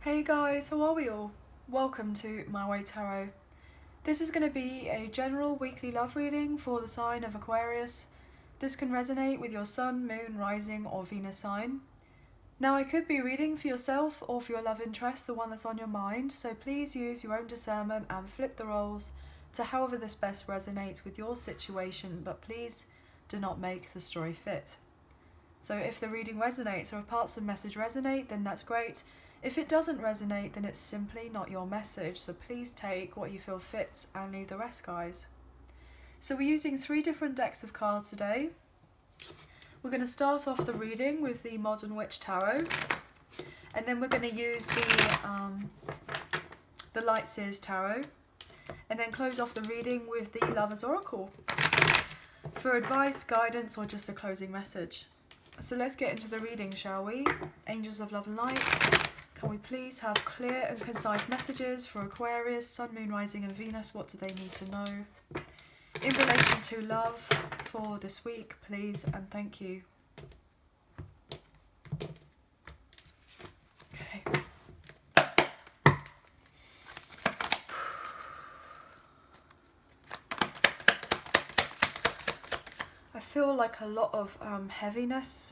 Hey guys, how are we all? Welcome to My Way Tarot. This is going to be a general weekly love reading for the sign of Aquarius. This can resonate with your sun, moon, rising or Venus sign. Now I could be reading for yourself or for your love interest, the one that's on your mind, so please use your own discernment and flip the roles to however this best resonates with your situation, but please do not make the story fit. So if the reading resonates or if parts of the message resonate, then that's great. If it doesn't resonate, then it's simply not your message, so please take what you feel fits and leave the rest, guys. So we're using 3 different decks of cards today. We're going to start off the reading with the Modern Witch Tarot, and then we're going to use the Light Seers Tarot, and then close off the reading with the Lover's Oracle for advice, guidance, or just a closing message. So let's get into the reading, shall we? Angels of Love and Light, can we please have clear and concise messages for Aquarius, Sun, Moon, Rising and Venus? What do they need to know in relation to love for this week, please, and thank you. Okay. I feel like a lot of heaviness,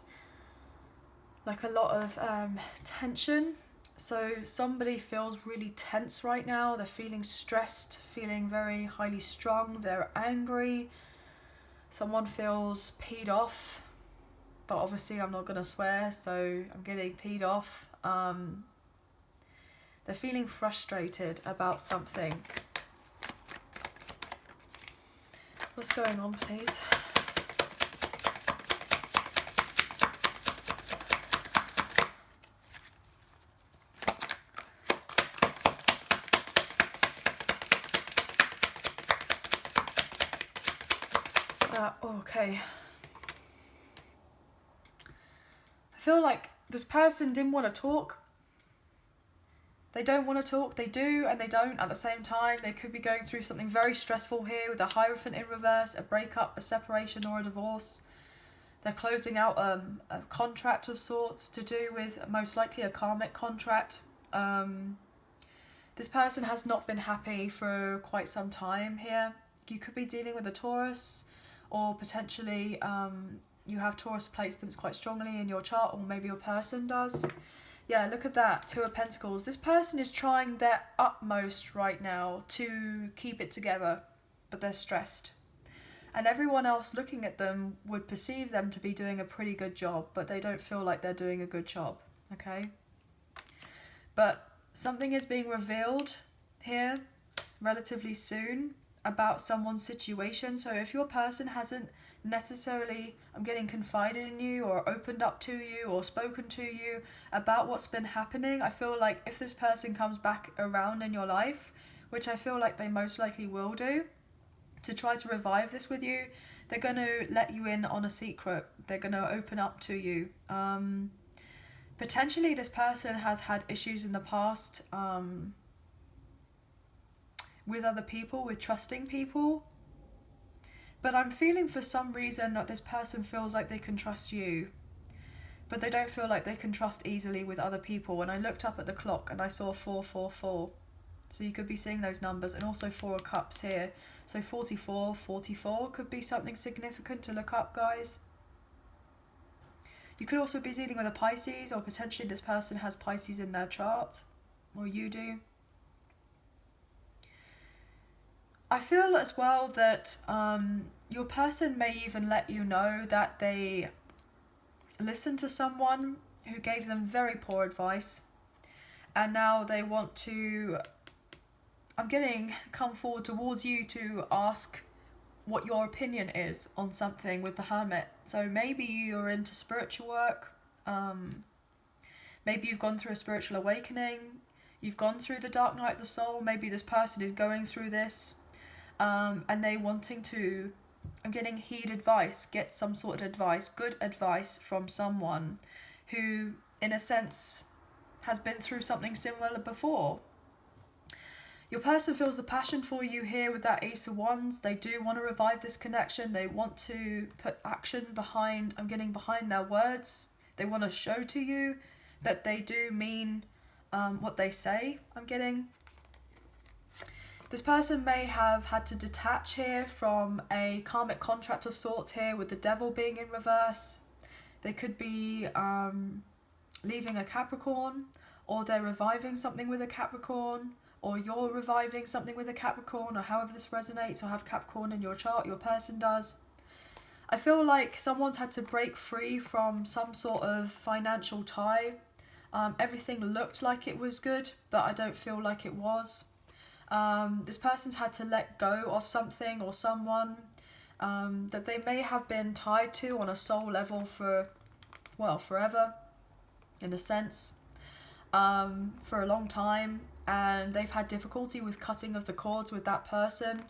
like a lot of tension. So somebody feels really tense right now. They're feeling stressed, feeling very highly strung. They're angry. Someone feels peed off, but obviously I'm not going to swear, so I'm getting peed off. They're feeling frustrated about something. What's going on, please? Okay. I feel like this person didn't want to talk. They don't want to talk. They do and they don't at the same time. They could be going through something very stressful here with a Hierophant in reverse, a breakup, a separation or a divorce. They're closing out a contract of sorts to do with most likely a karmic contract. This person has not been happy for quite some time here. You could be dealing with a Taurus, or potentially you have Taurus placements quite strongly in your chart, or maybe your person does. Yeah, look at that, 2 of Pentacles. This person is trying their utmost right now to keep it together, but they're stressed. And everyone else looking at them would perceive them to be doing a pretty good job, but they don't feel like they're doing a good job, okay? But something is being revealed here relatively soon about someone's situation. So if your person hasn't necessarily, I'm getting confided in you or opened up to you or spoken to you about what's been happening, I feel like if this person comes back around in your life, which I feel like they most likely will do, to try to revive this with you, they're going to let you in on a secret. They're going to open up to you. Potentially this person has had issues in the past with other people, with trusting people. But I'm feeling for some reason that this person feels like they can trust you, but they don't feel like they can trust easily with other people. And I looked up at the clock and I saw 444. So you could be seeing those numbers, and also 4 of Cups here. So 44, 44 could be something significant to look up, guys. You could also be dealing with a Pisces, or potentially this person has Pisces in their chart, or you do. I feel as well that your person may even let you know that they listened to someone who gave them very poor advice, and now they want to, I'm getting, come forward towards you to ask what your opinion is on something with the Hermit. So maybe you're into spiritual work, maybe you've gone through a spiritual awakening, you've gone through the dark night of the soul, maybe this person is going through this, and they wanting to, I'm getting heed advice, get some sort of advice, good advice from someone who in a sense has been through something similar before. Your person feels the passion for you here with that Ace of Wands. They do want to revive this connection. They want to put action behind, I'm getting behind their words. They want to show to you that they do mean what they say, I'm getting. This person may have had to detach here from a karmic contract of sorts here, with the devil being in reverse. They could be leaving a Capricorn, or they're reviving something with a Capricorn, or you're reviving something with a Capricorn, or however this resonates, or have Capricorn in your chart, your person does. I feel like someone's had to break free from some sort of financial tie. Everything looked like it was good, but I don't feel like it was. This person's had to let go of something or someone that they may have been tied to on a soul level for, well, forever, in a sense, for a long time, and they've had difficulty with cutting of the cords with that person,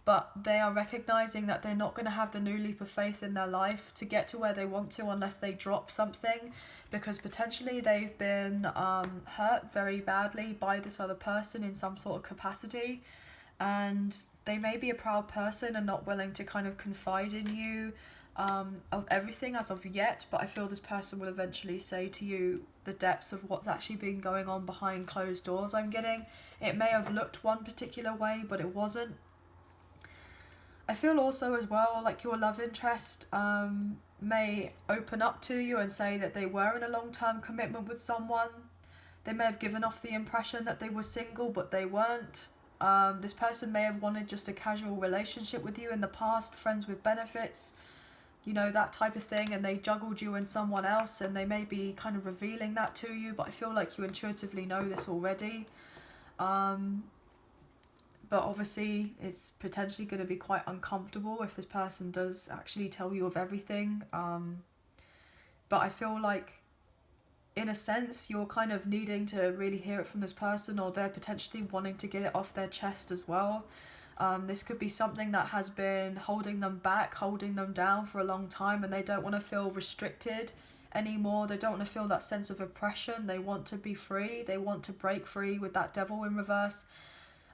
but they are recognizing that they're not going to have the new leap of faith in their life to get to where they want to unless they drop something, because potentially they've been hurt very badly by this other person in some sort of capacity, and they may be a proud person and not willing to kind of confide in you of everything as of yet, but I feel this person will eventually say to you the depths of what's actually been going on behind closed doors. I'm getting it may have looked one particular way, but it wasn't. I feel also as well like your love interest may open up to you and say that they were in a long-term commitment with someone. They may have given off the impression that they were single, but they weren't. This person may have wanted just a casual relationship with you in the past, friends with benefits, you know, that type of thing, and they juggled you and someone else, and they may be kind of revealing that to you, but I feel like you intuitively know this already. But obviously it's potentially going to be quite uncomfortable if this person does actually tell you of everything. But I feel like, in a sense, you're kind of needing to really hear it from this person, or they're potentially wanting to get it off their chest as well. This could be something that has been holding them back, holding them down for a long time, and they don't want to feel restricted anymore. They don't want to feel that sense of oppression. They want to be free. They want to break free with that devil in reverse.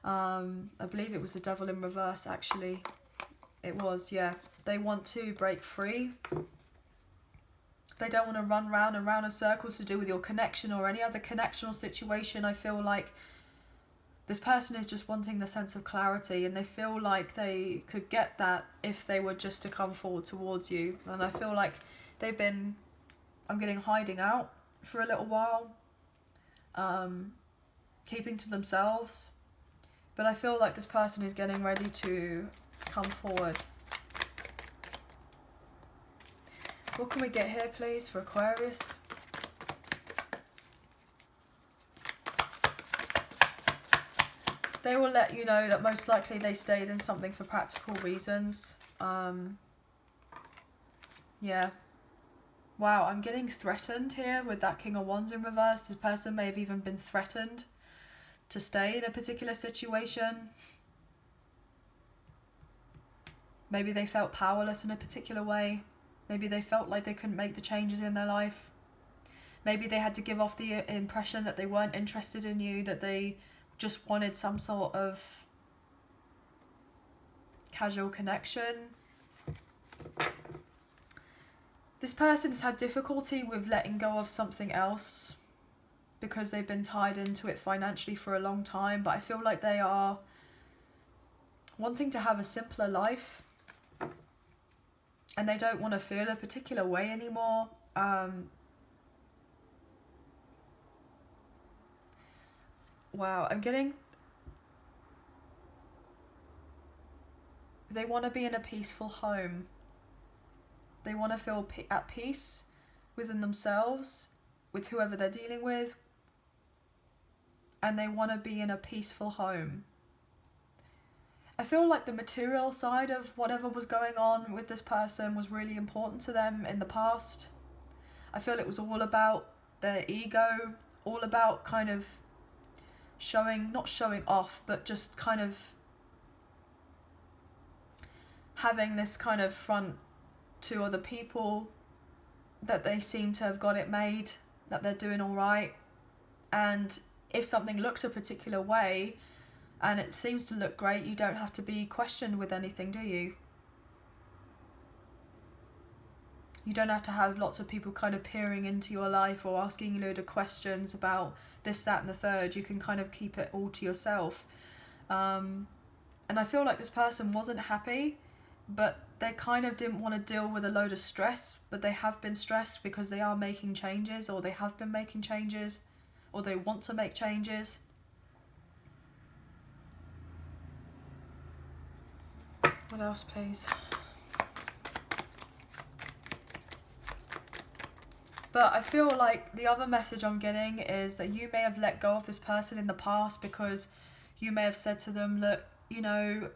I believe it was the devil in reverse, actually. It was, yeah. They want to break free. They don't want to run round and round in circles to do with your connection or any other connection or situation. I feel like this person is just wanting the sense of clarity, and they feel like they could get that if they were just to come forward towards you. And I feel like they've been, I'm getting, hiding out for a little while, keeping to themselves. But I feel like this person is getting ready to come forward. What can we get here, please, for Aquarius? They will let you know that most likely they stayed in something for practical reasons. Yeah. Wow, I'm getting threatened here with that King of Wands in reverse. This person may have even been threatened to stay in a particular situation. Maybe they felt powerless in a particular way. Maybe they felt like they couldn't make the changes in their life. Maybe they had to give off the impression that they weren't interested in you, that they just wanted some sort of casual connection. This person has had difficulty with letting go of something else because they've been tied into it financially for a long time, but I feel like they are wanting to have a simpler life, and they don't want to feel a particular way anymore. Wow, I'm getting, they want to be in a peaceful home. They want to feel at peace within themselves, with whoever they're dealing with, and they want to be in a peaceful home. I feel like the material side of whatever was going on with this person was really important to them in the past. I feel it was all about their ego, all about kind of showing, not showing off, but just kind of having this kind of front to other people that they seem to have got it made, that they're doing all right. And if something looks a particular way and it seems to look great, you don't have to be questioned with anything, do you? You don't have to have lots of people kind of peering into your life or asking you a load of questions about this, that and the third. You can kind of keep it all to yourself. And I feel like this person wasn't happy, but they kind of didn't want to deal with a load of stress, but they have been stressed because they are making changes, or they have been making changes, or they want to make changes. What else, please? But I feel like the other message I'm getting is that you may have let go of this person in the past because you may have said to them, look, you know,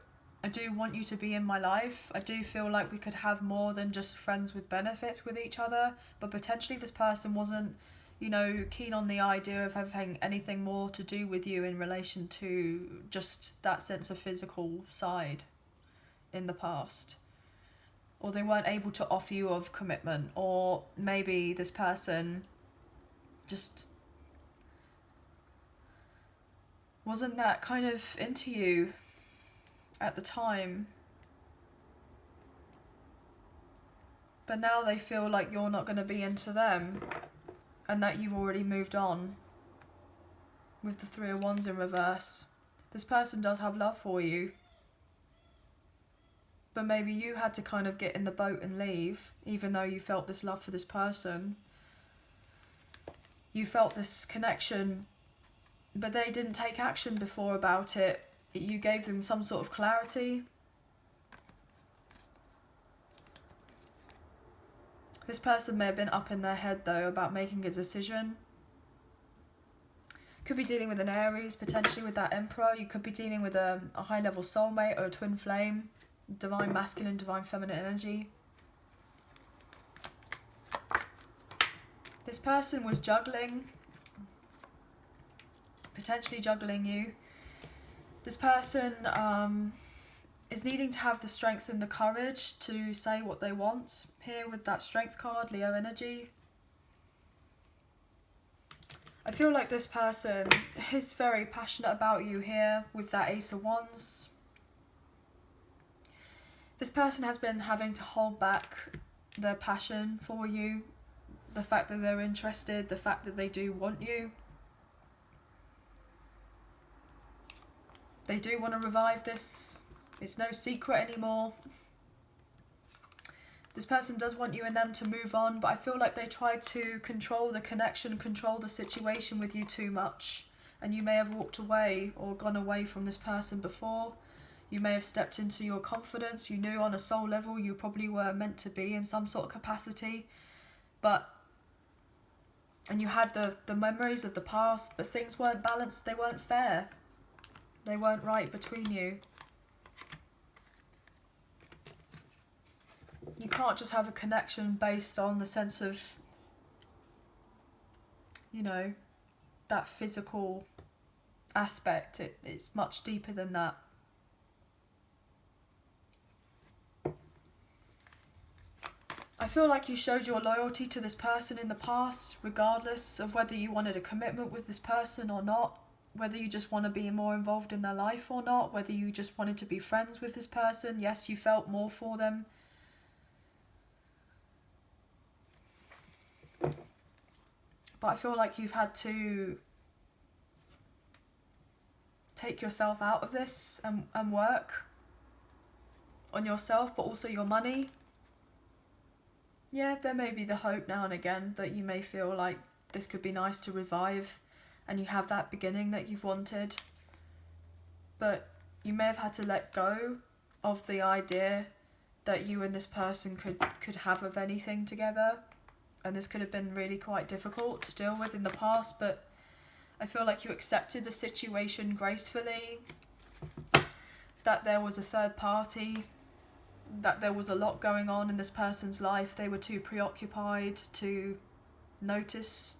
I do want you to be in my life. I do feel like we could have more than just friends with benefits with each other. But potentially this person wasn't, you know, keen on the idea of having anything more to do with you in relation to just that sense of physical side in the past. Or they weren't able to offer you of commitment, or maybe this person just wasn't that kind of into you at the time. But now they feel like you're not going to be into them and that you've already moved on. With the Three of Wands in reverse. This person does have love for you. But maybe you had to kind of get in the boat and leave, even though you felt this love for this person. You felt this connection, but they didn't take action before about it. You gave them some sort of clarity. This person may have been up in their head, though, about making a decision. Could be dealing with an Aries, potentially with that Emperor. You could be dealing with a high-level soulmate or a twin flame. Divine masculine, divine feminine energy. This person was juggling, potentially juggling you. This person is needing to have the strength and the courage to say what they want. Here with that strength card, Leo energy. I feel like this person is very passionate about you here with that Ace of Wands. This person has been having to hold back their passion for you, the fact that they're interested, the fact that they do want you. They do want to revive this. It's no secret anymore. This person does want you and them to move on, but I feel like they tried to control the connection, control the situation with you too much. And you may have walked away or gone away from this person before. You may have stepped into your confidence. You knew on a soul level you probably were meant to be in some sort of capacity. And you had the memories of the past, but things weren't balanced. They weren't fair. They weren't right between you. You can't just have a connection based on the sense of, you know, that physical aspect. It's much deeper than that. I feel like you showed your loyalty to this person in the past, regardless of whether you wanted a commitment with this person or not, whether you just want to be more involved in their life or not, whether you just wanted to be friends with this person. Yes, you felt more for them. But I feel like you've had to take yourself out of this and work on yourself, but also your money. Yeah, there may be the hope now and again that you may feel like this could be nice to revive and you have that beginning that you've wanted. But you may have had to let go of the idea that you and this person could have of anything together. And this could have been really quite difficult to deal with in the past, but I feel like you accepted the situation gracefully, that there was a third party, that there was a lot going on in this person's life. They were too preoccupied to notice.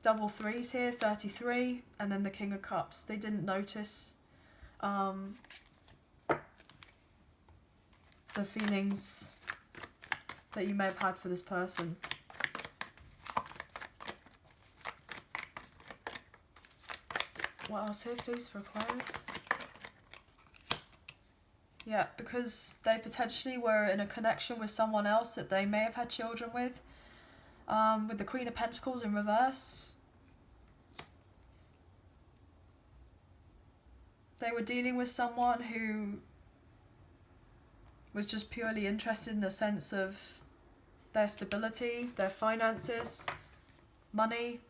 Double threes here, 33, and then the King of Cups. They didn't notice the feelings that you may have had for this person. What else here, please, for Aquarius? Yeah, because they potentially were in a connection with someone else that they may have had children with. With the Queen of Pentacles in reverse. They were dealing with someone who was just purely interested in the sense of their stability, their finances, money.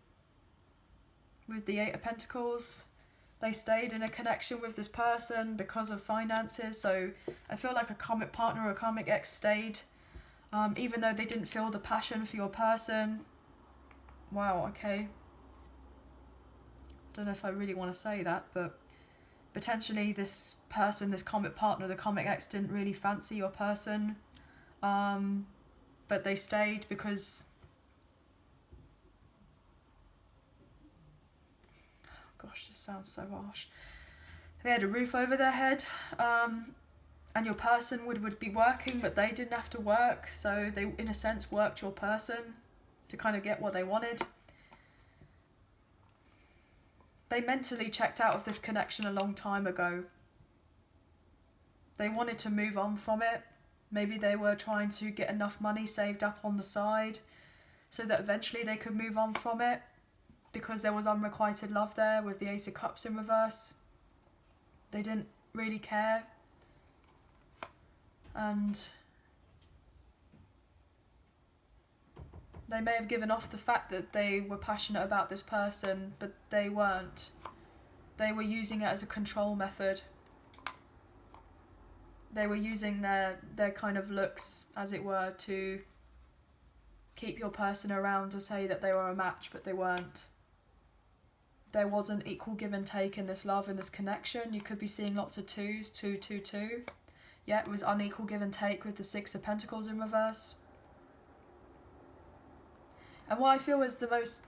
With the Eight of Pentacles, they stayed in a connection with this person because of finances. So I feel like a karmic partner or a karmic ex stayed, even though they didn't feel the passion for your person. Wow, okay. Don't know if I really want to say that, but potentially this person, this karmic partner, the karmic ex didn't really fancy your person, but they stayed because, gosh, this sounds so harsh. They had a roof over their head, and your person would be working, but they didn't have to work, so they, in a sense, worked your person to kind of get what they wanted. They mentally checked out of this connection a long time ago. They wanted to move on from it. Maybe they were trying to get enough money saved up on the side so that eventually they could move on from it, because there was unrequited love there with the Ace of Cups in reverse. They didn't really care. And they may have given off the fact that they were passionate about this person, but they weren't. They were using it as a control method. They were using their kind of looks, as it were, to keep your person around to say that they were a match, but they weren't. There wasn't equal give and take in this love, in this connection. You could be seeing lots of twos, 2, 2, 2. Yeah, it was unequal give and take with the Six of Pentacles in reverse. And what I feel is the most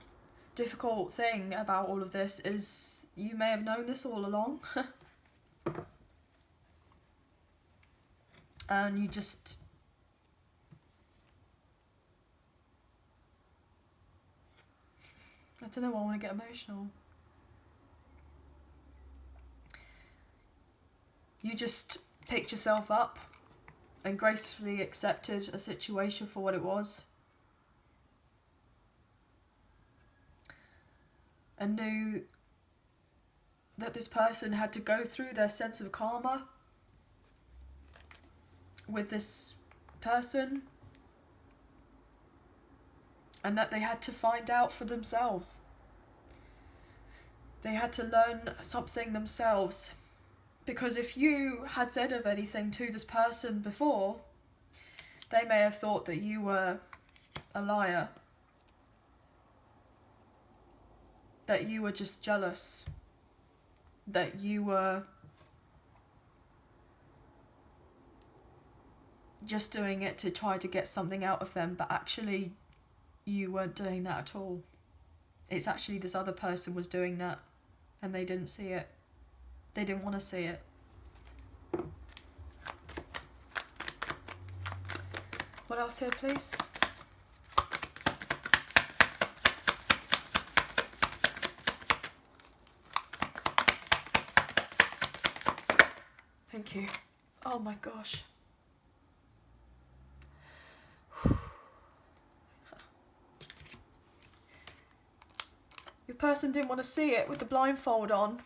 difficult thing about all of this is you may have known this all along. And you just... I don't know why I want to get emotional. You just picked yourself up and gracefully accepted a situation for what it was. And knew that this person had to go through their sense of karma with this person, and that they had to find out for themselves. They had to learn something themselves, because if you had said of anything to this person before, they may have thought that you were a liar, that you were just jealous, that you were just doing it to try to get something out of them, but actually you weren't doing that at all. It's actually this other person was doing that, and they didn't see it. They didn't want to see it. What else here, please? Thank you. Oh my gosh. Your person didn't want to see it with the blindfold on,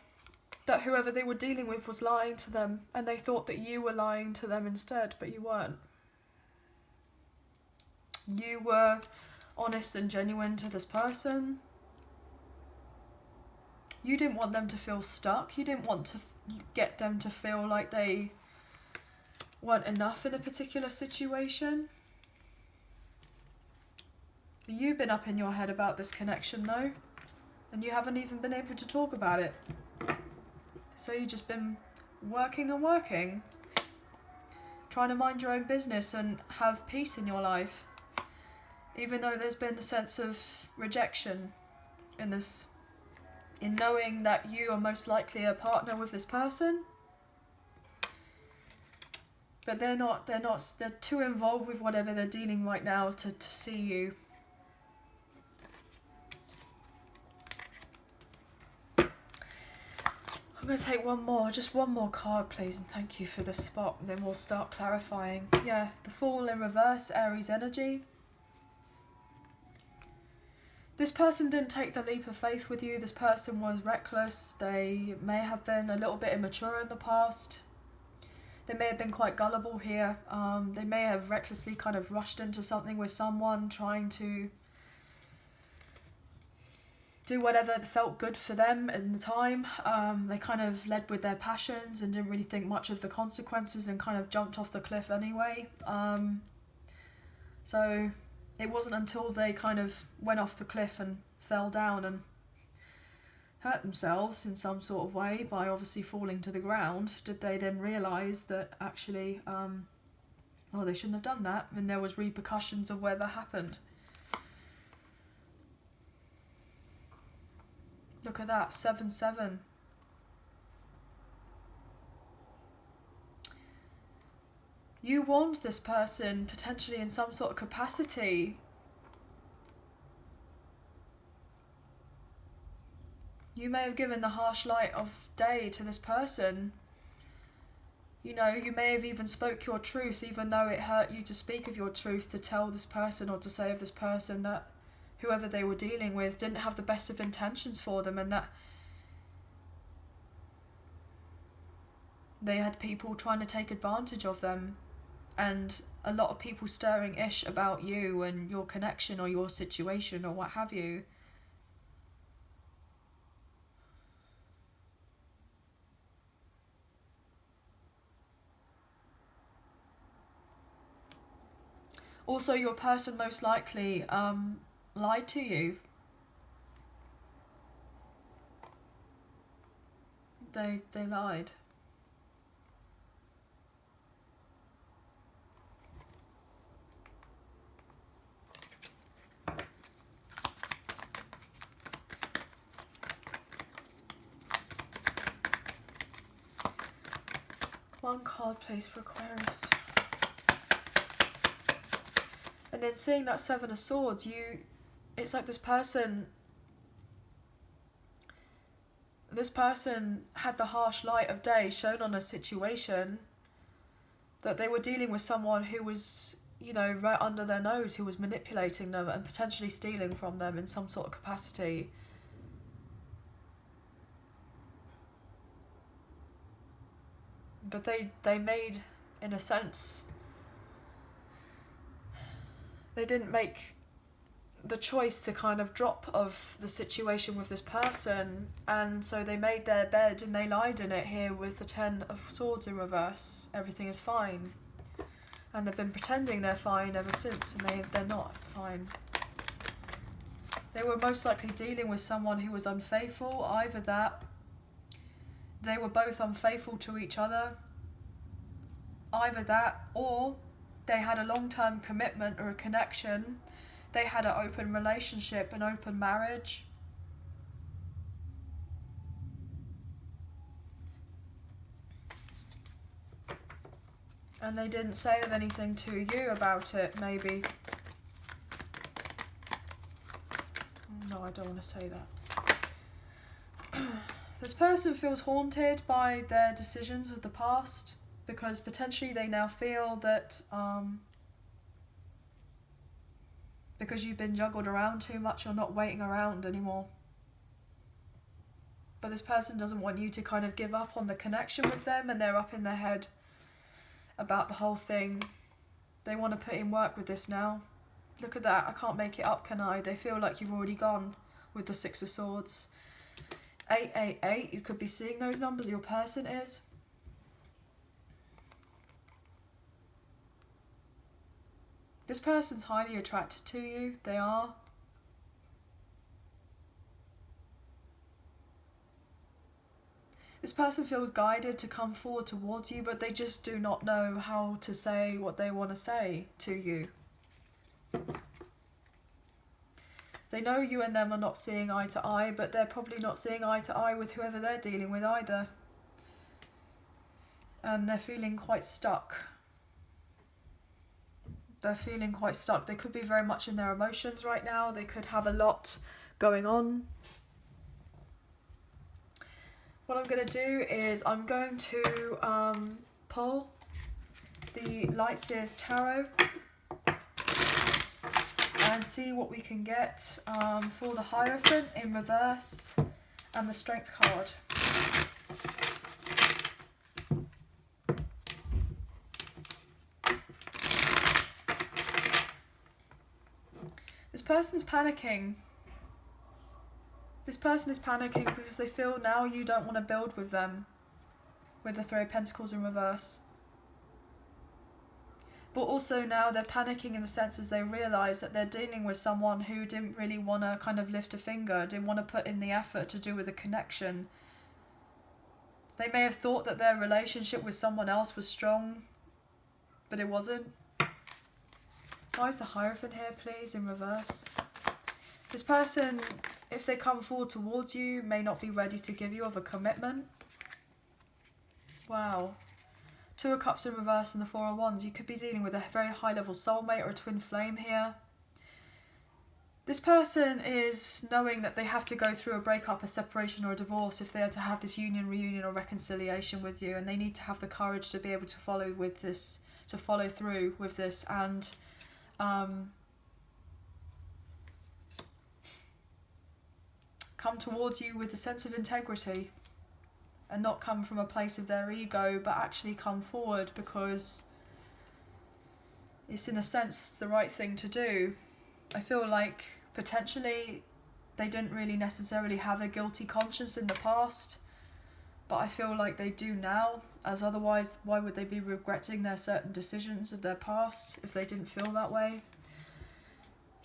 that whoever they were dealing with was lying to them, and they thought that you were lying to them instead, but you weren't. You were honest and genuine to this person. You didn't want them to feel stuck. You didn't want to get them to feel like they weren't enough in a particular situation. You've been up in your head about this connection though, and you haven't even been able to talk about it. So you've just been working and working, trying to mind your own business and have peace in your life, even though there's been a sense of rejection in this, in knowing that you are most likely a partner with this person, but they're too involved with whatever they're dealing right now to see you. I'm going to take one more, just one more card please, and thank you for this spot, and then we'll start clarifying. Yeah, the Fool in reverse, Aries energy. This person didn't take the leap of faith with you. This person was reckless. They may have been a little bit immature in the past. They may have been quite gullible here. They may have recklessly kind of rushed into something with someone, trying to do whatever felt good for them in the time. They kind of led with their passions and didn't really think much of the consequences and kind of jumped off the cliff anyway. So it wasn't until they kind of went off the cliff and fell down and hurt themselves in some sort of way by obviously falling to the ground did they then realise that actually, well, they shouldn't have done that, and there was repercussions of where that happened. Look at that, 7-7. You warned this person potentially in some sort of capacity. You may have given the harsh light of day to this person. You know, you may have even spoke your truth, even though it hurt you to speak of your truth, to tell this person or to say of this person that whoever they were dealing with didn't have the best of intentions for them, and that they had people trying to take advantage of them, and a lot of people stirring ish about you and your connection or your situation or what have you. Also, your person most likely lied to you. They lied. One card please for Aquarius. And then seeing that Seven of Swords, it's like this person had the harsh light of day shown on a situation, that they were dealing with someone who was, you know, right under their nose, who was manipulating them and potentially stealing from them in some sort of capacity. But they made, in a sense, they didn't make the choice to kind of drop of the situation with this person, and so they made their bed and they lied in it here with the 10 of Swords in reverse. Everything is fine. And they've been pretending they're fine ever since, and they're not fine. They were most likely dealing with someone who was unfaithful. Either that, they were both unfaithful to each other. Either that, or they had a long-term commitment or a connection. They had an open relationship, an open marriage. And they didn't say of anything to you about it, maybe. No, I don't want to say that. This person feels haunted by their decisions of the past, because potentially they now feel that because you've been juggled around too much, you're not waiting around anymore. But this person doesn't want you to kind of give up on the connection with them, and they're up in their head about the whole thing. They want to put in work with this now. Look at that, I can't make it up, can I? They feel like you've already gone with the Six of Swords. 888, you could be seeing those numbers, your person is. This person's highly attracted to you, they are. This person feels guided to come forward towards you, but they just do not know how to say what they want to say to you. They know you and them are not seeing eye to eye, but they're probably not seeing eye to eye with whoever they're dealing with either. And they're feeling quite stuck. They're feeling quite stuck. They could be very much in their emotions right now. They could have a lot going on. What I'm going to do is I'm going to pull the Light Seer's Tarot and see what we can get for the Hierophant in reverse and the Strength card. This person's panicking. This person is panicking because they feel now you don't want to build with them, with the Three of Pentacles in reverse. But also now they're panicking in the sense as they realise that they're dealing with someone who didn't really want to kind of lift a finger, didn't want to put in the effort to do with a connection. They may have thought that their relationship with someone else was strong, but it wasn't. Why is the Hierophant here, please, in reverse? This person, if they come forward towards you, may not be ready to give you of a commitment. Wow. Two of Cups in reverse and the Four of Wands. You could be dealing with a very high level soulmate or a twin flame here. This person is knowing that they have to go through a breakup, a separation or a divorce if they are to have this union, reunion or reconciliation with you, and they need to have the courage to be able to follow with this, to follow through with this, and come towards you with a sense of integrity and not come from a place of their ego, but actually come forward because it's in a sense the right thing to do. I feel like potentially they didn't really necessarily have a guilty conscience in the past, but I feel like they do now, as otherwise why would they be regretting their certain decisions of their past if they didn't feel that way?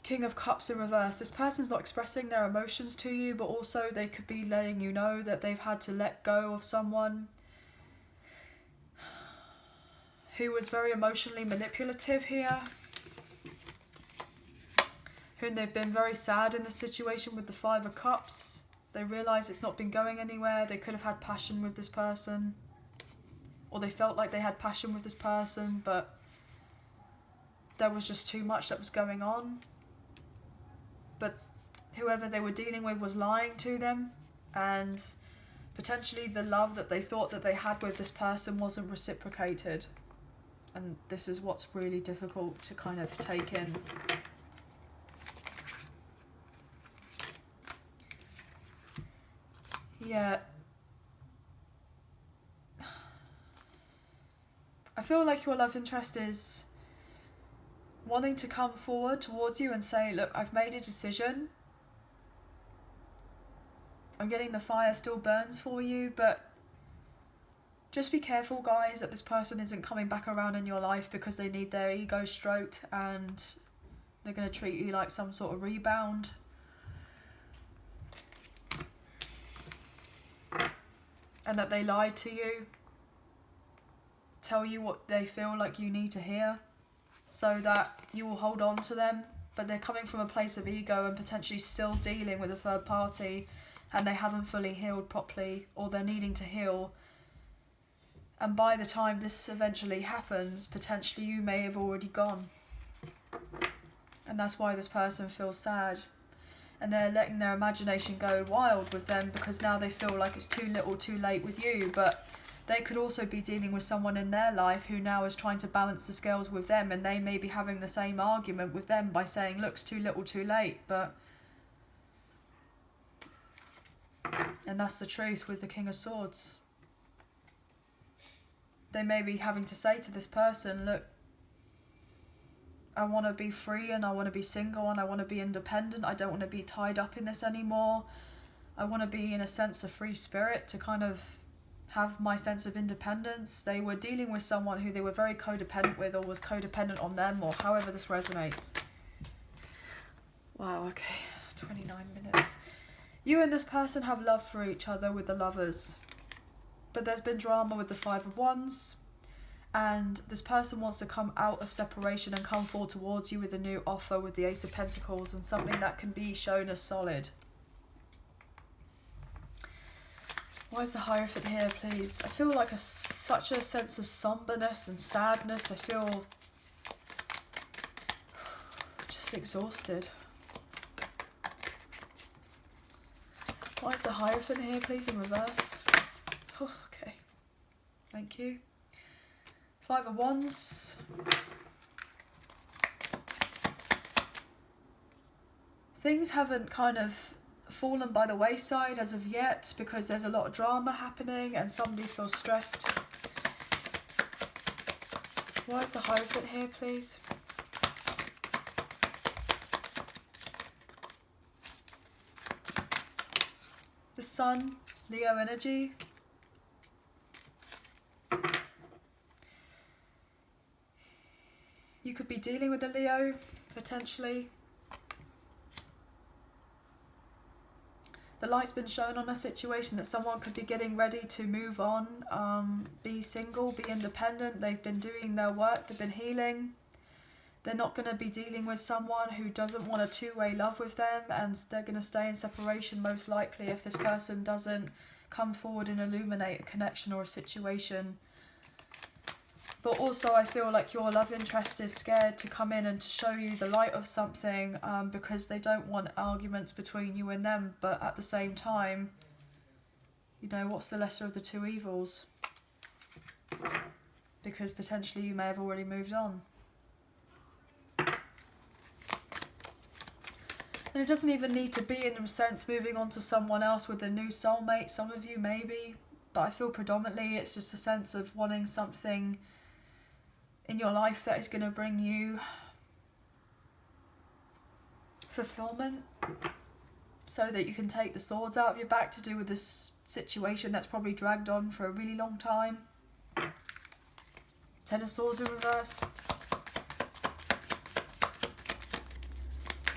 King of Cups in reverse. This person's not expressing their emotions to you, but also they could be letting you know that they've had to let go of someone who was very emotionally manipulative here, whom they've been very sad in the situation with the Five of Cups. They realise it's not been going anywhere. They could have had passion with this person, or they felt like they had passion with this person, but there was just too much that was going on. But whoever they were dealing with was lying to them, and potentially the love that they thought that they had with this person wasn't reciprocated. And this is what's really difficult to kind of take in. Yeah. I feel like your love interest is wanting to come forward towards you and say, look, I've made a decision. I'm getting the fire still burns for you, but just be careful, guys, that this person isn't coming back around in your life because they need their ego stroked and they're going to treat you like some sort of rebound. And that they lied to you, tell you what they feel like you need to hear, so that you will hold on to them, but they're coming from a place of ego and potentially still dealing with a third party, and they haven't fully healed properly, or they're needing to heal. And by the time this eventually happens, potentially you may have already gone. And that's why this person feels sad. And they're letting their imagination go wild with them because now they feel like it's too little too late with you, but they could also be dealing with someone in their life who now is trying to balance the scales with them, and they may be having the same argument with them by saying, look, it's too little too late. And that's the truth with the King of Swords. They may be having to say to this person, look, I want to be free and I want to be single and I want to be independent. I don't want to be tied up in this anymore. I want to be, in a sense, a free spirit to kind of have my sense of independence. They were dealing with someone who they were very codependent with, or was codependent on them, or however this resonates. Wow, okay, 29 minutes. You and this person have love for each other with the Lovers, but there's been drama with the Five of Wands, and this person wants to come out of separation and come forward towards you with a new offer with the Ace of Pentacles and something that can be shown as solid. Why is the Hierophant here, please? I feel like such a sense of somberness and sadness. I feel just exhausted. Why is the Hierophant here, please, in reverse? Oh, okay. Thank you. Five of Wands. Things haven't kind of fallen by the wayside as of yet because there's a lot of drama happening and somebody feels stressed. Why is the Hierophant here, please? The Sun, Leo energy. You could be dealing with a Leo, potentially. The light's been shown on a situation that someone could be getting ready to move on, be single, be independent. They've been doing their work, they've been healing. They're not going to be dealing with someone who doesn't want a two-way love with them, and they're going to stay in separation most likely if this person doesn't come forward and illuminate a connection or a situation. But also I feel like your love interest is scared to come in and to show you the light of something, because they don't want arguments between you and them. But at the same time, you know, what's the lesser of the two evils? Because potentially you may have already moved on. And it doesn't even need to be in a sense moving on to someone else with a new soulmate. Some of you maybe, but I feel predominantly it's just a sense of wanting something in your life that is going to bring you fulfillment, so that you can take the swords out of your back to do with this situation that's probably dragged on for a really long time. Ten of Swords in reverse.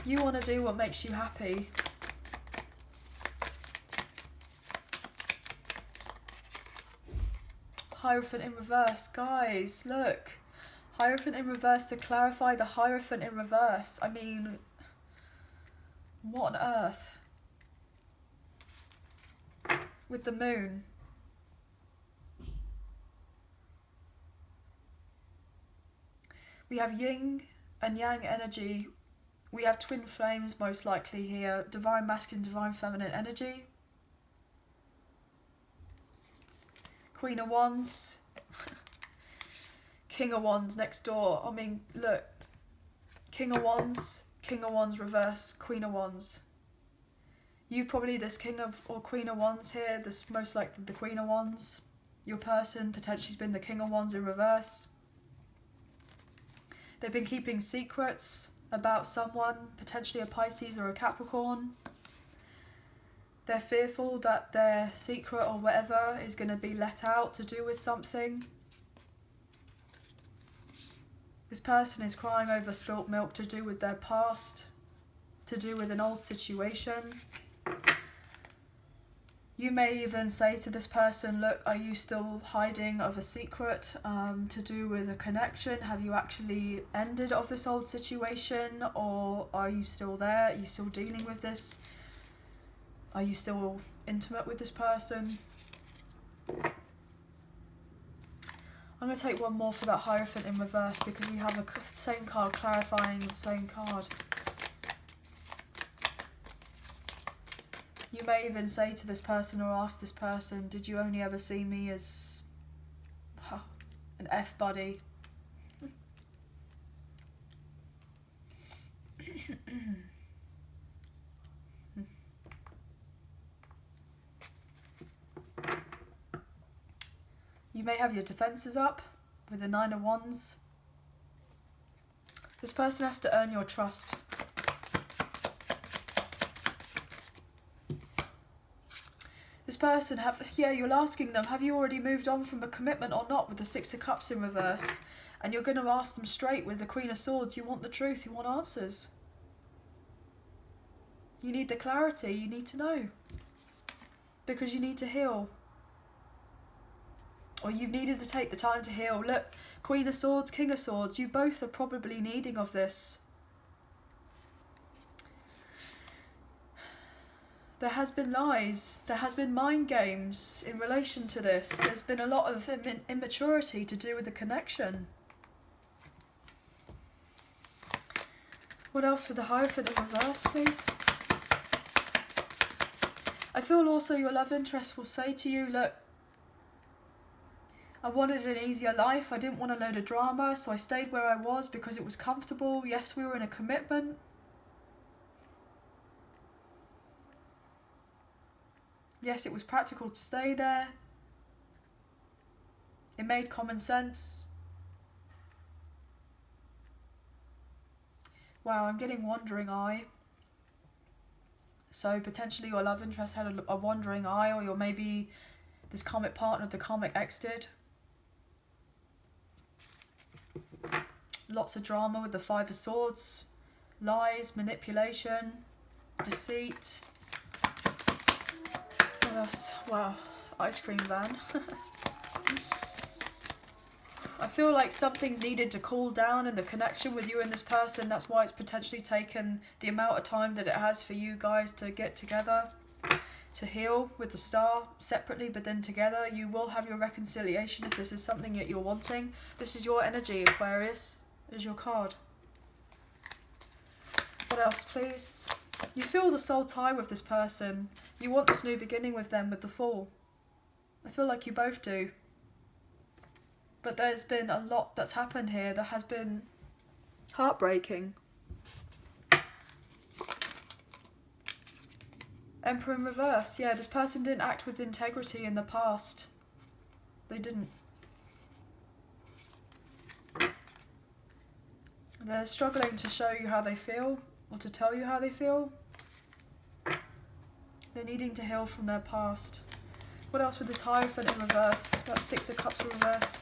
You want to do what makes you happy. Hierophant in reverse. Guys, look. Hierophant in reverse to clarify the Hierophant in reverse. I mean, what on earth? With the moon. We have yin and yang energy. We have twin flames most likely here. Divine masculine, divine feminine energy. Queen of Wands. King of Wands next door. I mean, look. King of Wands reverse, Queen of Wands. You probably this King of or Queen of Wands here. This most likely the Queen of Wands. Your person potentially has been the King of Wands in reverse. They've been keeping secrets about someone, potentially a Pisces or a Capricorn. They're fearful that their secret or whatever is going to be let out to do with something. This person is crying over spilt milk to do with their past, to do with an old situation. You may even say to this person, look, are you still hiding of a secret to do with a connection? Have you actually ended of this old situation, or are you still there? Are you still dealing with this? Are you still intimate with this person? I'm going to take one more for that Hierophant in reverse because we have a same card clarifying the same card. You may even say to this person or ask this person, did you only ever see me as an F-buddy? You may have your defences up with the Nine of Wands. This person has to earn your trust. This person you're asking them, have you already moved on from a commitment or not, with the Six of Cups in reverse? And you're going to ask them straight with the Queen of Swords. You want the truth, you want answers. You need the clarity, you need to know. Because you need to heal. Or you've needed to take the time to heal. Look, Queen of Swords, King of Swords, you both are probably needing of this. There has been lies, there has been mind games in relation to this. There's been a lot of immaturity to do with the connection. What else with the Hierophant in reverse, please? I feel also your love interest will say to you, look, I wanted an easier life. I didn't want a load of drama, so I stayed where I was because it was comfortable. Yes, we were in a commitment. Yes, it was practical to stay there. It made common sense. Wow, I'm getting wandering eye. So potentially your love interest had a wandering eye, or maybe this karmic partner, the karmic ex did. Lots of drama with the Five of Swords. Lies, manipulation, deceit. What else? Wow, ice cream van. I feel like something's needed to cool down in the connection with you and this person. That's why it's potentially taken the amount of time that it has for you guys to get together, to heal with the star separately, but then together. You will have your reconciliation if this is something that you're wanting. This is your energy, Aquarius. It is your card. What else, please? You feel the soul tie with this person. You want this new beginning with them with the Fool. I feel like you both do. But there's been a lot that's happened here that has been heartbreaking. Emperor in reverse. Yeah, this person didn't act with integrity in the past. They didn't. They're struggling to show you how they feel, or to tell you how they feel. They're needing to heal from their past. What else with this Hierophant in reverse? That's Six of Cups in reverse.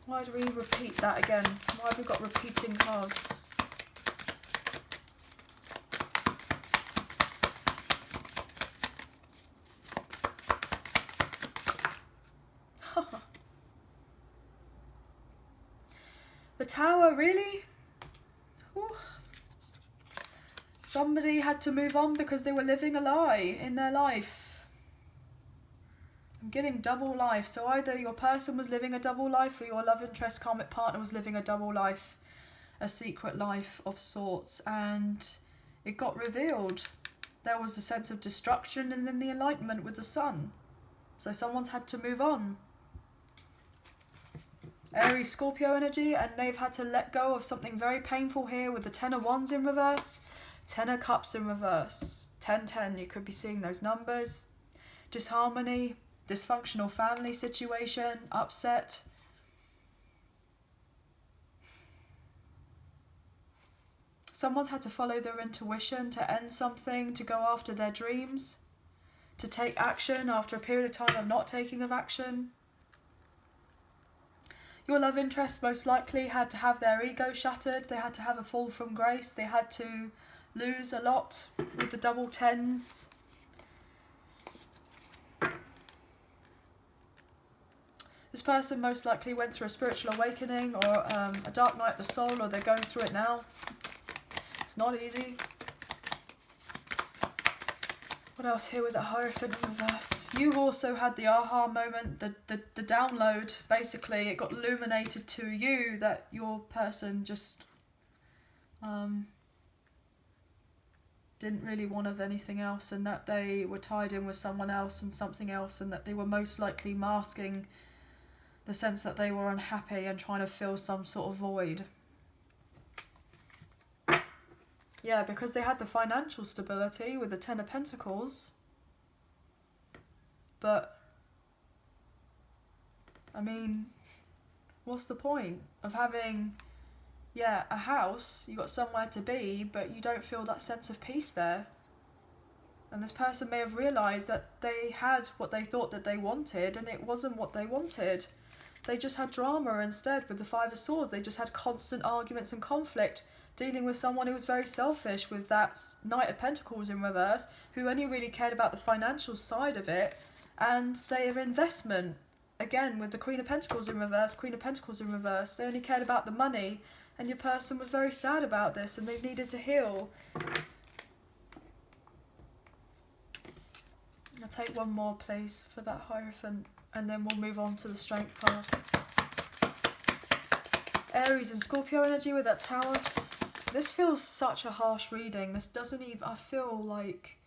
Why do we repeat that again? Why have we got repeating cards? The Tower, really? Ooh. Somebody had to move on because they were living a lie in their life. I'm getting double life. So either your person was living a double life, or your love interest karmic partner was living a double life, a secret life of sorts, and it got revealed. There was a sense of destruction and then the enlightenment with the sun. So someone's had to move on. Aries, Scorpio energy, and they've had to let go of something very painful here with the Ten of Wands in reverse, Ten of Cups in reverse, 10-10, you could be seeing those numbers. Disharmony, dysfunctional family situation, upset. Someone's had to follow their intuition to end something, to go after their dreams, to take action after a period of time of not taking of action. Your love interest most likely had to have their ego shattered. They had to have a fall from grace. They had to lose a lot with the double tens. This person most likely went through a spiritual awakening or a dark night of the soul, or they're going through it now. It's not easy. What else here with the Hierophant in reverse? You also had the aha moment, the download. Basically, it got illuminated to you that your person just didn't really want of anything else, and that they were tied in with someone else and something else, and that they were most likely masking the sense that they were unhappy and trying to fill some sort of void. Yeah, because they had the financial stability with the Ten of Pentacles. But, I mean, what's the point of having, yeah, a house, you got somewhere to be, but you don't feel that sense of peace there? And this person may have realised that they had what they thought that they wanted, and it wasn't what they wanted. They just had drama instead with the Five of Swords. They just had constant arguments and conflict, dealing with someone who was very selfish with that Knight of Pentacles in reverse, who only really cared about the financial side of it, and their investment, again with the Queen of Pentacles in reverse, Queen of Pentacles in reverse, they only cared about the money, and your person was very sad about this, and they've needed to heal. I'll take one more, please, for that Hierophant, and then we'll move on to the Strength card. Aries and Scorpio energy with that Tower. This feels such a harsh reading. This doesn't even, I feel like,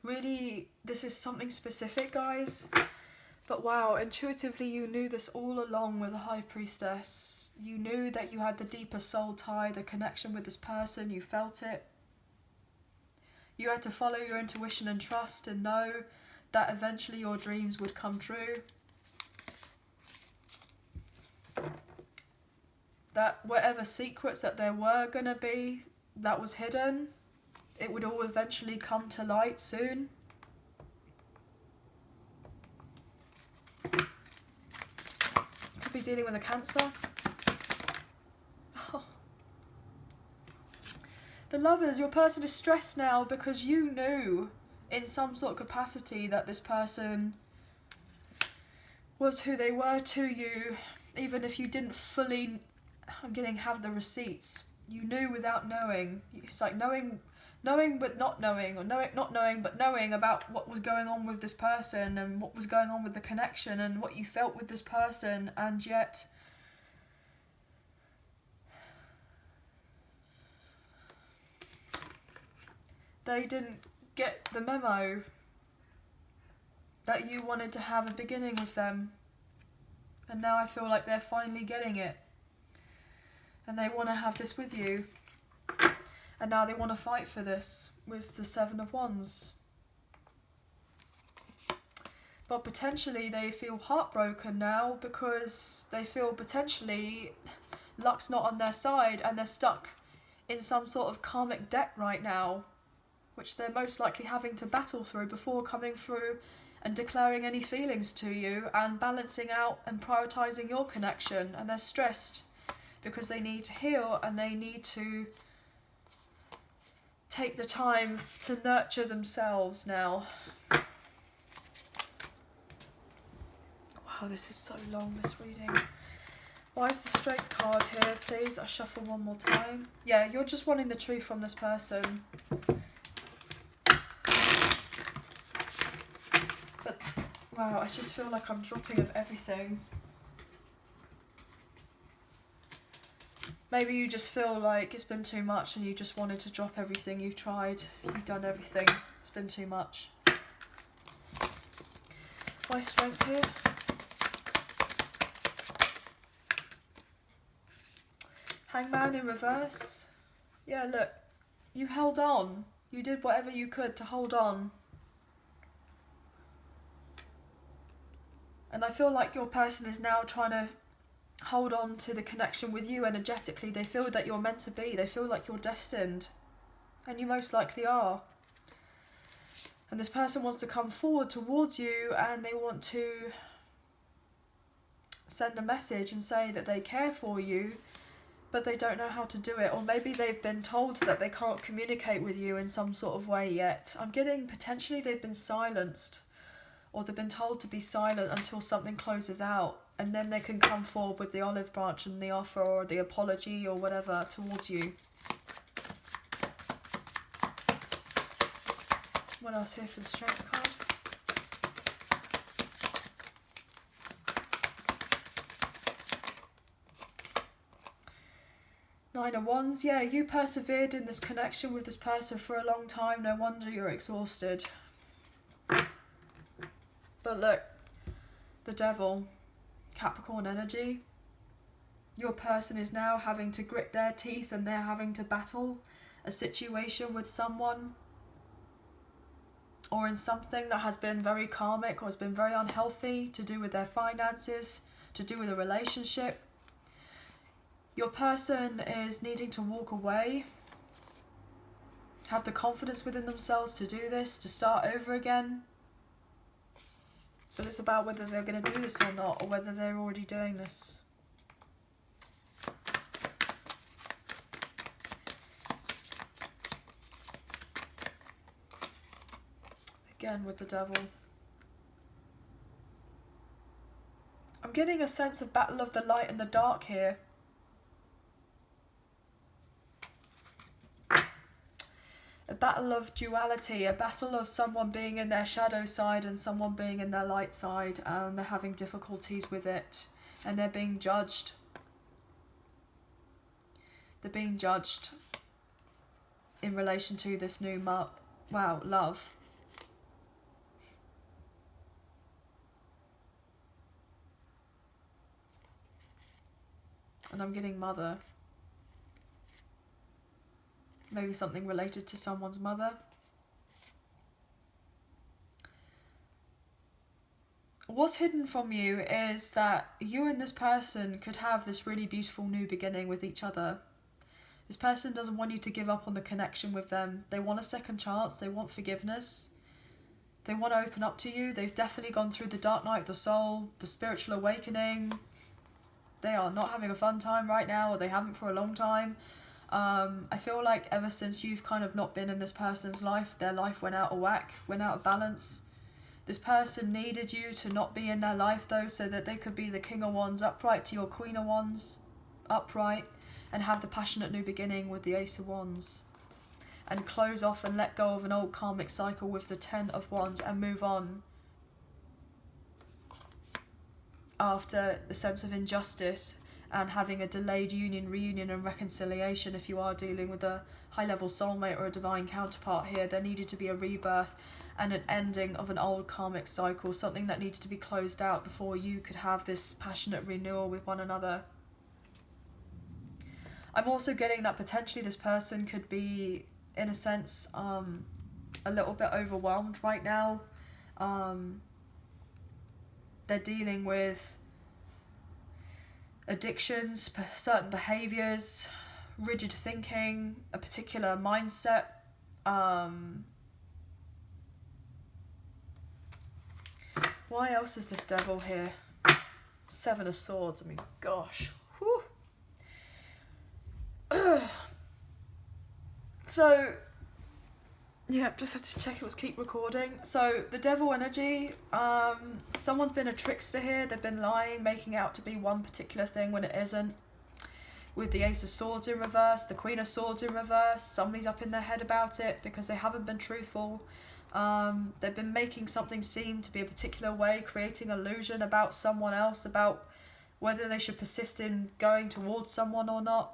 really, this is something specific, guys. But wow, intuitively you knew this all along with the High Priestess. You knew that you had the deeper soul tie, the connection with this person, you felt it. You had to follow your intuition and trust and know that eventually your dreams would come true. That whatever secrets that there were going to be that was hidden, it would all eventually come to light soon. Could be dealing with a Cancer. Oh. The Lovers, your person is stressed now because you knew in some sort of capacity that this person was who they were to you, even if you didn't fully, have the receipts. You knew without knowing. It's like knowing but not knowing, or not knowing but knowing about what was going on with this person and what was going on with the connection and what you felt with this person, and yet they didn't get the memo that you wanted to have a beginning with them. And now I feel like they're finally getting it. And they want to have this with you. And now they want to fight for this with the Seven of Wands. But potentially they feel heartbroken now because they feel potentially luck's not on their side and they're stuck in some sort of karmic debt right now, which they're most likely having to battle through before coming through and declaring any feelings to you and balancing out and prioritising your connection. And they're stressed because they need to heal and they need to take the time to nurture themselves now. Wow, this is so long, this reading. Why is the Strength card here, please? I'll shuffle one more time. Yeah, you're just wanting the truth from this person. But, wow, I just feel like I'm dropping of everything. Maybe you just feel like it's been too much and you just wanted to drop everything. You've tried, you've done everything. It's been too much. Why Strength here? Hangman in reverse. Yeah, look, you held on. You did whatever you could to hold on. And I feel like your person is now trying to hold on to the connection with you energetically. They feel that you're meant to be. They feel like you're destined. And you most likely are. And this person wants to come forward towards you and they want to send a message and say that they care for you, but they don't know how to do it. Or maybe they've been told that they can't communicate with you in some sort of way yet. I'm getting potentially they've been silenced, or they've been told to be silent until something closes out, and then they can come forward with the olive branch and the offer or the apology or whatever towards you. What else here for the Strength card? Nine of Wands. Yeah, you persevered in this connection with this person for a long time. No wonder you're exhausted. But look, the Devil, Capricorn energy. Your person is now having to grit their teeth and they're having to battle a situation with someone or in something that has been very karmic or has been very unhealthy, to do with their finances, to do with a relationship. Your person is needing to walk away, have the confidence within themselves to do this, to start over again. But it's about whether they're going to do this or not, or whether they're already doing this. Again with the Devil. I'm getting a sense of battle of the light and the dark here. A battle of duality, a battle of someone being in their shadow side and someone being in their light side, and they're having difficulties with it, and they're being judged. They're being judged in relation to this new love. And I'm getting mother. Maybe something related to someone's mother. What's hidden from you is that you and this person could have this really beautiful new beginning with each other. This person doesn't want you to give up on the connection with them. They want a second chance. They want forgiveness. They want to open up to you. They've definitely gone through the dark night of the soul, the spiritual awakening. They are not having a fun time right now, or they haven't for a long time. I feel like ever since you've kind of not been in this person's life, their life went out of whack, went out of balance. This person needed you to not be in their life though, so that they could be the King of Wands upright to your Queen of Wands upright, and have the passionate new beginning with the Ace of Wands. And close off and let go of an old karmic cycle with the 10 of Wands and move on. After the sense of injustice and having a delayed union, reunion and reconciliation, if you are dealing with a high-level soulmate or a divine counterpart here, there needed to be a rebirth and an ending of an old karmic cycle, something that needed to be closed out before you could have this passionate renewal with one another. I'm also getting that potentially this person could be, in a sense, a little bit overwhelmed right now. They're dealing with addictions, certain behaviours, rigid thinking, a particular mindset. Why else is this devil here? 7 of Swords, I mean, gosh. Whew. So, yeah, just had to check it was keep recording. So, the devil energy, someone's been a trickster here. They've been lying, making out to be one particular thing when it isn't. With the Ace of Swords in reverse, the Queen of Swords in reverse, somebody's up in their head about it because they haven't been truthful. They've been making something seem to be a particular way, creating illusion about someone else, about whether they should persist in going towards someone or not.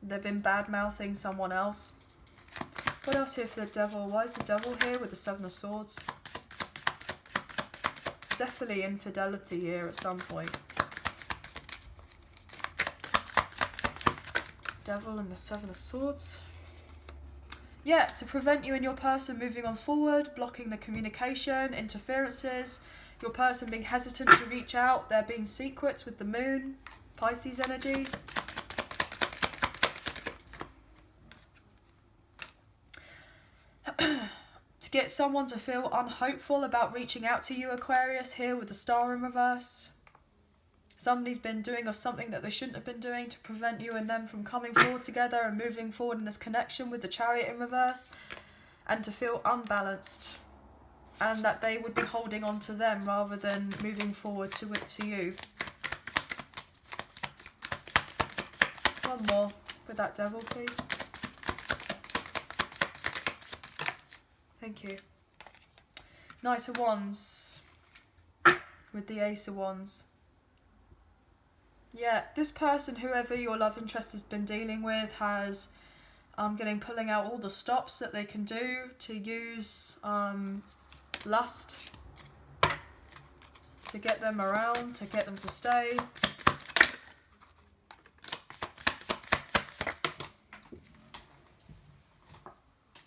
They've been bad-mouthing someone else. What else here for the devil? Why is the devil here with the 7 of Swords? Definitely infidelity here at some point. Devil and the 7 of Swords. Yeah, to prevent you and your person moving on forward, blocking the communication, interferences, your person being hesitant to reach out, there being secrets with the moon, Pisces energy. To get someone to feel unhopeful about reaching out to you, Aquarius, here with the Star in reverse. Somebody's been doing something that they shouldn't have been doing to prevent you and them from coming forward together and moving forward in this connection with the Chariot in reverse, and to feel unbalanced, and that they would be holding on to them rather than moving forward to you. One more with that devil, please. Thank you. Knight of Wands with the Ace of Wands. Yeah, this person, whoever your love interest has been dealing with, has pulling out all the stops that they can do to use lust to get them around, to get them to stay.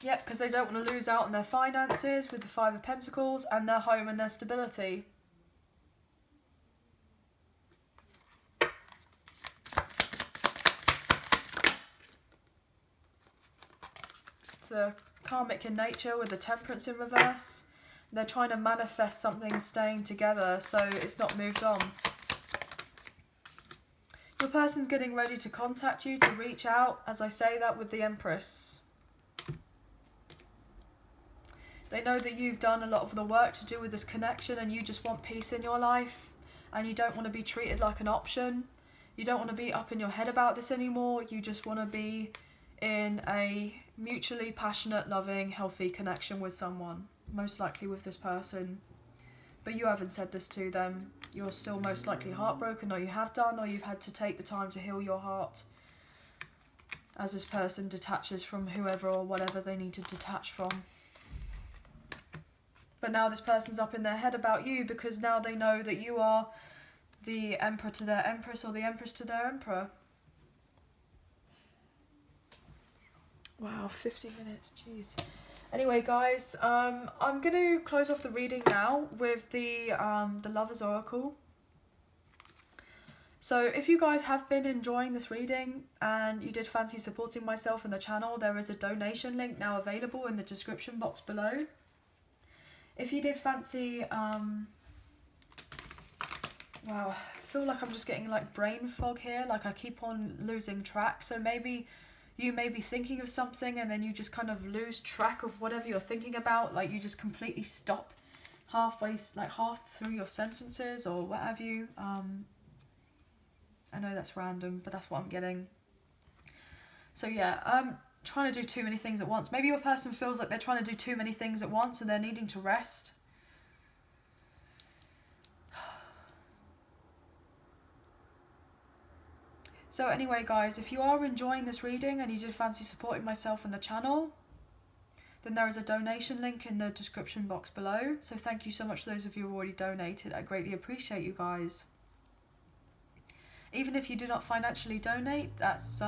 Yep, because they don't want to lose out on their finances with the 5 of Pentacles, and their home and their stability. So karmic in nature with the Temperance in reverse. They're trying to manifest something staying together so it's not moved on. Your person's getting ready to contact you, to reach out, as I say that with the Empress. They know that you've done a lot of the work to do with this connection, and you just want peace in your life, and you don't want to be treated like an option. You don't want to be up in your head about this anymore. You just want to be in a mutually passionate, loving, healthy connection with someone, most likely with this person. But you haven't said this to them. You're still most likely heartbroken, or you have done, or you've had to take the time to heal your heart as this person detaches from whoever or whatever they need to detach from. But now this person's up in their head about you because now they know that you are the emperor to their empress, or the empress to their emperor. Wow, 50 minutes, jeez. Anyway, guys, I'm going to close off the reading now with the Lover's Oracle. So if you guys have been enjoying this reading and you did fancy supporting myself and the channel, there is a donation link now available in the description box below. If you did fancy, wow, I feel like I'm just getting like brain fog here, like I keep on losing track. So maybe you may be thinking of something and then you just kind of lose track of whatever you're thinking about, like you just completely stop halfway, like half through your sentences or what have you. I know that's random, but that's what I'm getting. So yeah, I'm trying to do too many things at once. Maybe your person feels like they're trying to do too many things at once and they're needing to rest. So anyway, guys, if you are enjoying this reading and you did fancy supporting myself and the channel, then there is a donation link in the description box below. So thank you so much to those of you who already donated. I greatly appreciate you guys. Even if you do not financially donate, that's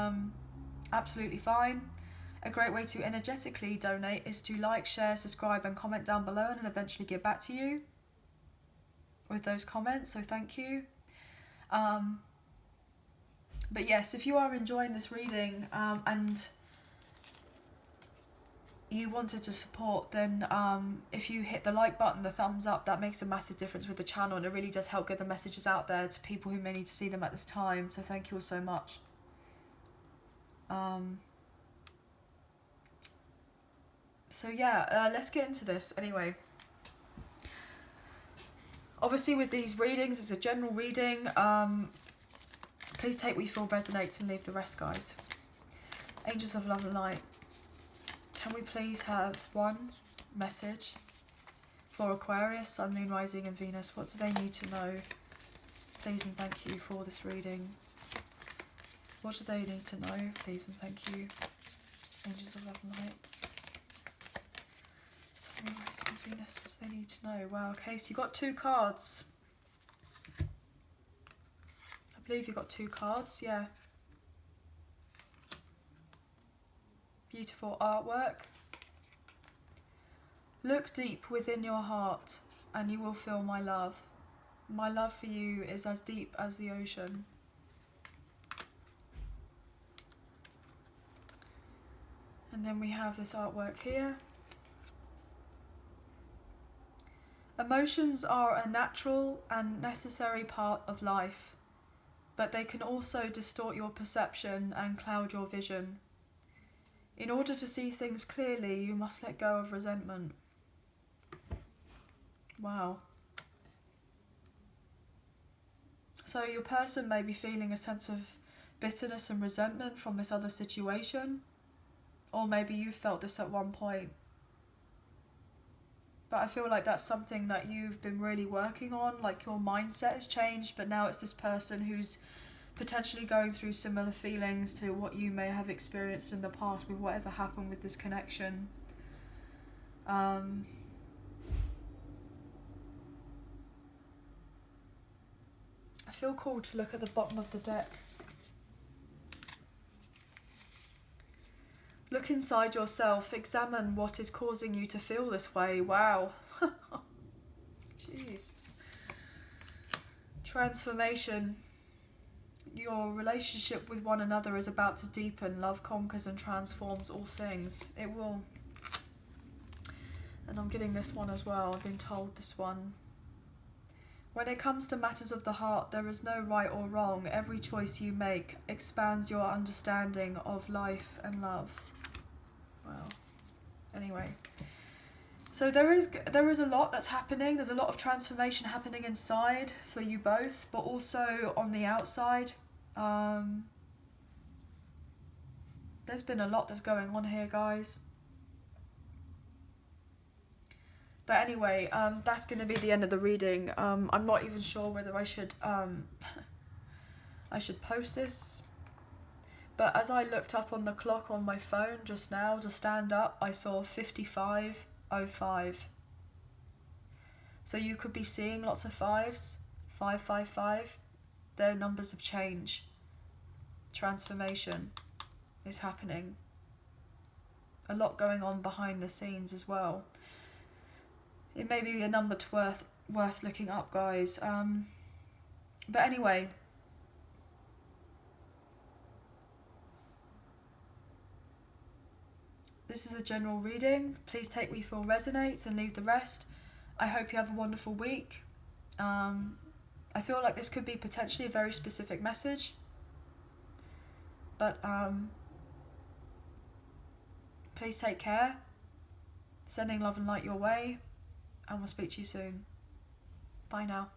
absolutely fine. A great way to energetically donate is to like, share, subscribe and comment down below, and I'll eventually get back to you with those comments, so thank you. But yes, if you are enjoying this reading and you wanted to support, then if you hit the like button, the thumbs up, that makes a massive difference with the channel, and it really does help get the messages out there to people who may need to see them at this time. So thank you all so much. So yeah, let's get into this anyway. Obviously with these readings, it's a general reading. Please take what you feel resonates and leave the rest, guys. Angels of Love and Light, can we please have one message for Aquarius, Sun, Moon, Rising and Venus? What do they need to know? Please and thank you for this reading. What do they need to know? Please and thank you. Angels of Love and Light. Sun, Moon, Rising and Venus, what do they need to know? Wow, okay, so you got 2 cards. I believe you got 2 cards, yeah. Beautiful artwork. Look deep within your heart and you will feel my love. My love for you is as deep as the ocean. And then we have this artwork here. Emotions are a natural and necessary part of life, but they can also distort your perception and cloud your vision. In order to see things clearly, you must let go of resentment. Wow. So your person may be feeling a sense of bitterness and resentment from this other situation, or maybe you felt this at one point. But I feel like that's something that you've been really working on, like your mindset has changed, but now it's this person who's potentially going through similar feelings to what you may have experienced in the past with whatever happened with this connection. I feel called to look at the bottom of the deck. Look inside yourself, examine what is causing you to feel this way. Wow. Jesus. Transformation. Your relationship with one another is about to deepen. Love conquers and transforms all things. It will. And I'm getting this one as well. I've been told this one. When it comes to matters of the heart, there is no right or wrong. Every choice you make expands your understanding of life and love. Wow. Anyway. So there is a lot that's happening. There's a lot of transformation happening inside for you both, but also on the outside. There's been a lot that's going on here, guys. But anyway, that's going to be the end of the reading. I'm not even sure whether I should post this. But as I looked up on the clock on my phone just now to stand up, I saw 55:05. So you could be seeing lots of fives, 555. They're numbers of change. Transformation is happening. A lot going on behind the scenes as well. It may be a number worth looking up, guys. But anyway, this is a general reading. Please take what you feel resonates and leave the rest. I hope you have a wonderful week. I feel like this could be potentially a very specific message. But please take care. Sending love and light your way. And we'll speak to you soon. Bye now.